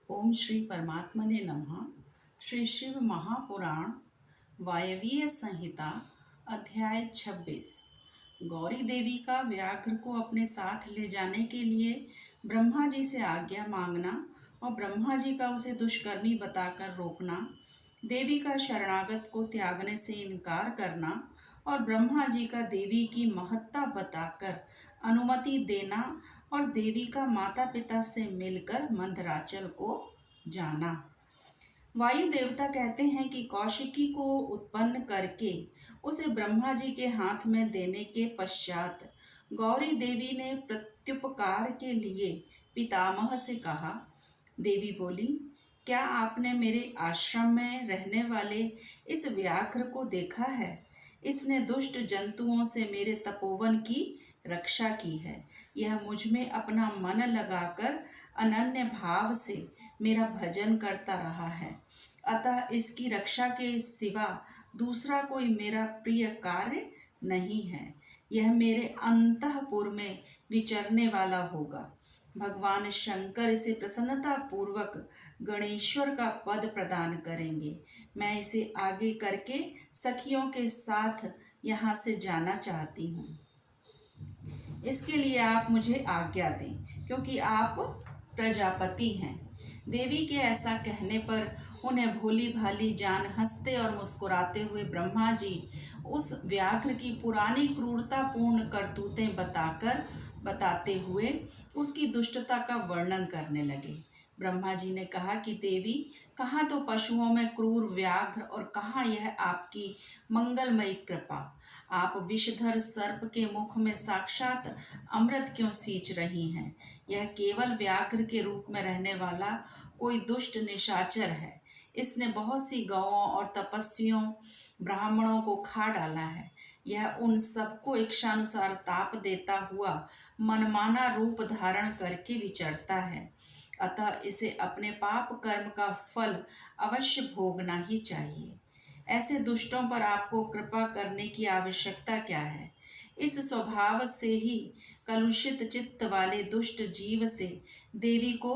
ओम श्री परमात्मने नमः। श्री शिव महापुराण वायवीय संहिता अध्याय 26। गौरी देवी का व्याघ्र को अपने साथ ले जाने के लिए ब्रह्मा जी से आज्ञा मांगना और ब्रह्मा जी का उसे दुष्कर्मी बताकर रोकना, देवी का शरणागत को त्यागने से इनकार करना और ब्रह्मा जी का देवी की महत्ता बताकर अनुमति देना और देवी का माता पिता से मिलकर मंदराचल को जाना। वायु देवता कहते हैं कि कौशिकी को उत्पन्न करके उसे ब्रह्मा जी के हाथ में देने के पश्चात गौरी देवी ने प्रत्युपकार के लिए पितामह से कहा। देवी बोली, क्या आपने मेरे आश्रम में रहने वाले इस व्याघ्र को देखा है? इसने दुष्ट जंतुओं से मेरे तपोवन की रक्षा की है। यह मुझ में अपना मन लगाकर अनन्य भाव से मेरा भजन करता रहा है, अतः इसकी रक्षा के सिवा दूसरा कोई मेरा प्रिय कार्य नहीं है। यह मेरे अंतःपुर में विचरने वाला होगा। भगवान शंकर इसे प्रसन्नता पूर्वक गणेश्वर का पद प्रदान करेंगे। मैं इसे आगे करके सखियों के साथ यहाँ से जाना चाहती हूँ। इसके लिए आप मुझे आज्ञा दें, क्योंकि आप प्रजापति हैं। देवी के ऐसा कहने पर उन्हें भोली भाली जान हंसते और मुस्कुराते हुए ब्रह्मा जी उस व्याघ्र की पुरानी क्रूरतापूर्ण करतूतें बताते हुए उसकी दुष्टता का वर्णन करने लगे। ब्रह्मा जी ने कहा कि देवी, कहाँ तो पशुओं में क्रूर व्याघ्र और कहाँ यह आपकी मंगलमयी कृपा। आप विषधर सर्प के मुख में साक्षात अमृत क्यों सींच रही हैं? यह केवल व्याघ्र के रूप में रहने वाला कोई दुष्ट निशाचर है। इसने बहुत सी गौओं और तपस्वियों ब्राह्मणों को खा डाला है। यह उन सबको इच्छानुसार ताप देता हुआ मनमाना रूप धारण करके विचरता है, अतः इसे अपने पाप कर्म का फल अवश्य भोगना ही चाहिए। ऐसे दुष्टों पर आपको कृपा करने की आवश्यकता क्या है? इस स्वभाव से ही कलुषित चित्त वाले दुष्ट जीव से देवी को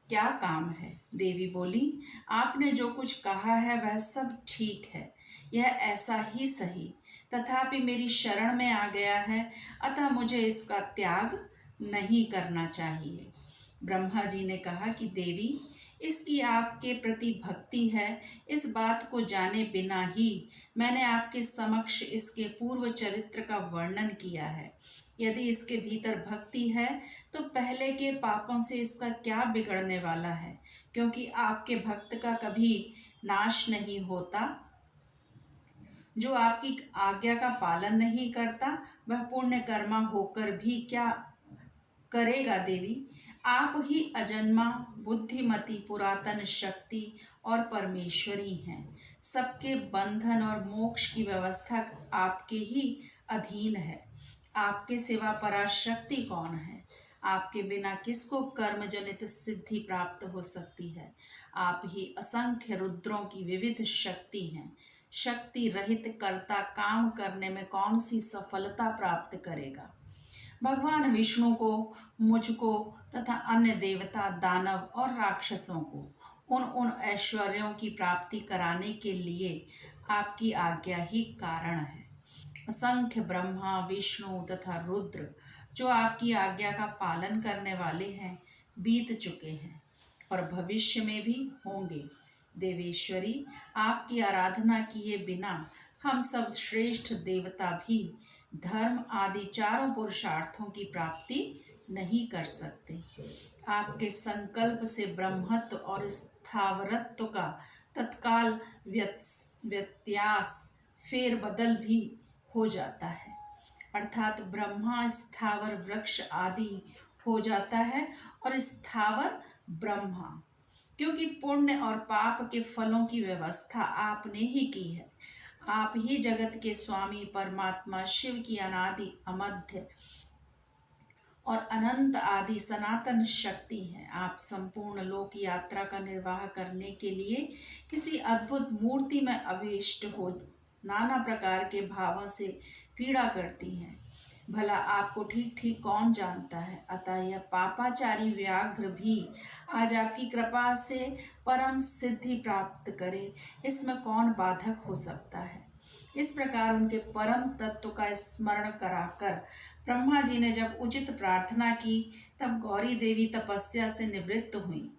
क्या काम है? देवी बोली, आपने जो कुछ कहा है वह सब ठीक है, यह ऐसा ही सही, तथापि मेरी शरण में आ गया है, अतः मुझे इसका त्याग नहीं करना चाहिए। ब्रह्मा जी ने कहा कि देवी, इसकी आपके प्रति भक्ति है, इस बात को जाने बिना ही मैंने आपके समक्ष इसके पूर्व चरित्र का वर्णन किया है। यदि इसके भीतर भक्ति है तो पहले के पापों से इसका क्या बिगड़ने वाला है, क्योंकि आपके भक्त का कभी नाश नहीं होता। जो आपकी आज्ञा का पालन नहीं करता वह पुण्य कर्मा होकर भी क्या करेगा? देवी, आप ही अजन्मा बुद्धिमती पुरातन शक्ति और परमेश्वरी हैं। सबके बंधन और मोक्ष की व्यवस्था आपके ही अधीन है। आपके सिवा पराशक्ति कौन है? आपके बिना किसको कर्म जनित सिद्धि प्राप्त हो सकती है? आप ही असंख्य रुद्रों की विविध शक्ति हैं। शक्ति रहित कर्ता काम करने में कौन सी सफलता प्राप्त करेगा? भगवान विष्णु को, मुझको तथा अन्य देवता, दानव और राक्षसों को उन ऐश्वर्यों की प्राप्ति कराने के लिए आपकी आज्ञा ही कारण है। असंख्य ब्रह्मा, विष्णु तथा रुद्र जो आपकी आज्ञा का पालन करने वाले हैं, बीत चुके हैं और भविष्य में भी होंगे। देवेश्वरी, आपकी आराधना किए बिना हम सब श्रेष्ठ देवता भी धर्म आदि चारों पुरुषार्थों की प्राप्ति नहीं कर सकते। आपके संकल्प से ब्रह्मत्व और स्थावरत्व का तत्काल व्यत्यास फेर बदल भी हो जाता है, अर्थात ब्रह्मा स्थावर वृक्ष आदि हो जाता है और स्थावर ब्रह्मा, क्योंकि पुण्य और पाप के फलों की व्यवस्था आपने ही की है। आप ही जगत के स्वामी परमात्मा शिव की अनादि अमध्य और अनंत आदि सनातन शक्ति हैं। आप संपूर्ण लोक यात्रा का निर्वाह करने के लिए किसी अद्भुत मूर्ति में अविष्ट हो नाना प्रकार के भावों से क्रीड़ा करती हैं। भला आपको ठीक ठीक कौन जानता है। अतः यह पापाचारी व्याघ्र भी आज आपकी कृपा से परम सिद्धि प्राप्त करे, इसमें कौन बाधक हो सकता है। इस प्रकार उनके परम तत्व का स्मरण कराकर ब्रह्मा जी ने जब उचित प्रार्थना की, तब गौरी देवी तपस्या से निवृत्त हुई।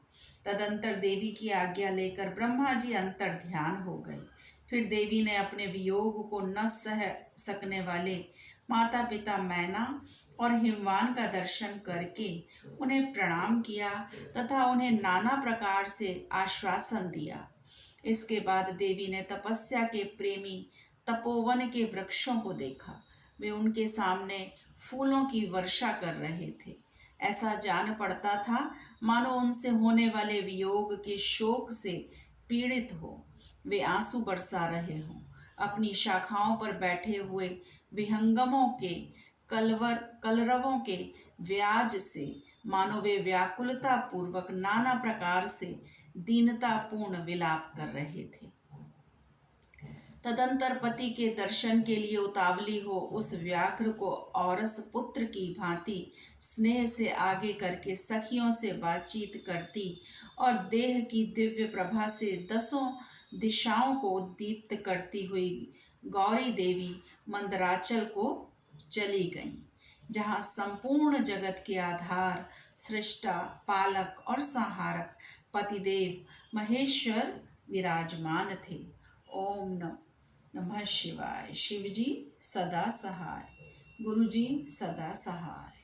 तदंतर देवी की आज्ञा लेकर ब्रह्मा जी अंतर ध्यान हो गए। फिर देवी ने अपने वियोग को न सह सकने वाले माता पिता मैना और हिमवान का दर्शन करके उन्हें प्रणाम किया तथा उन्हें नाना प्रकार से आश्वासन दिया। इसके बाद देवी ने तपस्या के प्रेमी तपोवन के वृक्षों को देखा। वे उनके सामने फूलों की वर्षा कर रहे थे। ऐसा जान पड़ता था मानो उनसे होने वाले वियोग के शोक से पीड़ित हो वे आंसू बरसा रहे हों। अपनी शाखाओं पर बैठे हुए विहंगमों के कलरवों के व्याज से मानो वे व्याकुलता पूर्वक नाना प्रकार से दीनतापूर्ण विलाप कर रहे थे। तदंतर पति के दर्शन के लिए उतावली हो उस व्याघ्र को औरस पुत्र की भांति स्नेह से आगे करके सखियों से बातचीत करती और देह की दिव्य प्रभा से दसों दिशाओं को उद्दीप्त करती हुई गौरी देवी मंदराचल को चली गईं, जहाँ संपूर्ण जगत के आधार, सृष्टा, पालक और संहारक पतिदेव महेश्वर विराजमान थे। ओम नमः शिवाय। शिव जी सदा सहाय, गुरु जी सदा सहाय।